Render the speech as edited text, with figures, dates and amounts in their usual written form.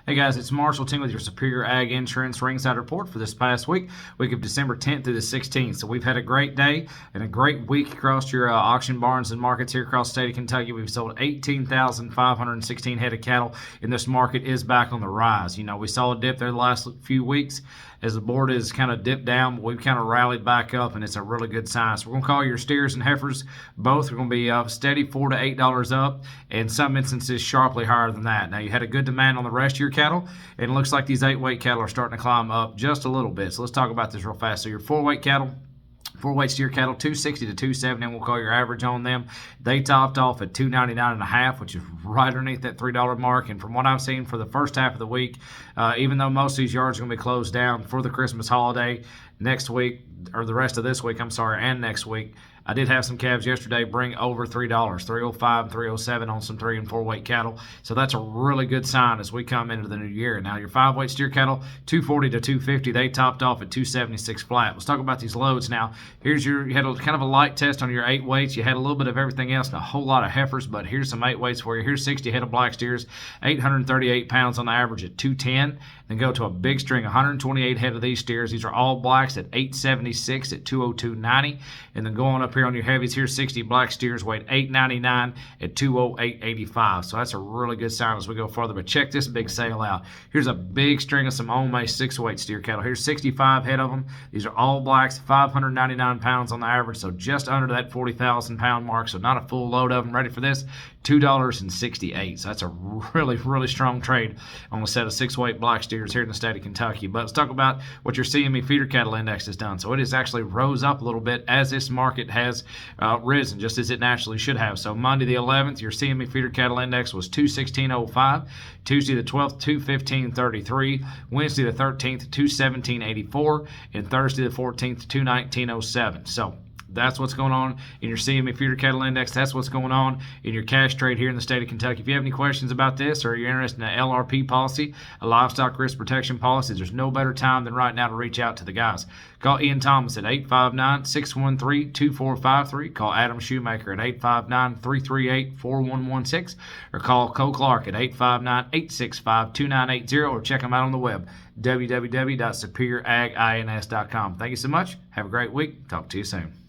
Hey guys, it's Marshall Ting with your Superior Ag Insurance Ringside Report for this past week of December 10th through the 16th. So we've had a great day and a great week across your auction barns and markets here across the state of Kentucky. We've sold 18,516 head of cattle, and this market is back on the rise. You know, we saw a dip there the last few weeks as the board has kind of dipped down, but we've kind of rallied back up, and it's a really good sign. So we're going to call your steers and heifers. Both are going to be steady $4 to $8 up, and some instances sharply higher than that. Now, you had a good demand on the rest of your cattle, and it looks like these 8-weight cattle are starting to climb up just a little bit. So let's talk about this real fast. So your 4-weight cattle, 4-weight steer cattle, 260 to 270, and we'll call your average on them. They topped off at $299.5, which is right underneath that $3 mark. And from what I've seen for the first half of the week, even though most of these yards are going to be closed down for the Christmas holiday next week, or the rest of this week, and next week, I did have some calves yesterday bring over $3, $305 and $307 on some 3 and 4-weight cattle. So that's a really good sign as we come into the new year. Now your 5-weight steer cattle, 240 to 250, they topped off at 276 flat. Let's talk about these loads now. You had kind of a light test on your 8 weights. You had a little bit of everything else and a whole lot of heifers, but here's some 8 weights for you. Here's 60 head of black steers, 838 pounds on the average at 210. Then go to a big string, 128 head of these steers. These are all blacks at 876 at 202.90. And then going up here on your heavies, here's 60 black steers, weight 899 at 208.85. So that's a really good sign as we go further. But check this big sale out. Here's a big string of some Ome 6-weight steer cattle. Here's 65 head of them. These are all blacks, 599 pounds on the average, so just under that 40,000 pound mark. So not a full load of them. Ready for this? $2.68. So that's a really, really strong trade on a set of 6-weight black steers here in the state of Kentucky. But let's talk about what your CME feeder cattle index has done. So it has actually rose up a little bit as this market has risen, just as it naturally should have. So Monday the 11th, your CME feeder cattle index was 216.05. Tuesday the 12th, 215.33. Wednesday the 13th, 217.84. And Thursday the 14th, 219.07. So that's what's going on in your CME feeder cattle index. That's what's going on in your cash trade here in the state of Kentucky. If you have any questions about this, or you're interested in an LRP policy, a livestock risk protection policy, there's no better time than right now to reach out to the guys. Call Ian Thomas at 859-613-2453. Call Adam Shoemaker at 859-338-4116. Or call Cole Clark at 859-865-2980. Or check them out on the web, www.superioragins.com. Thank you so much. Have a great week. Talk to you soon.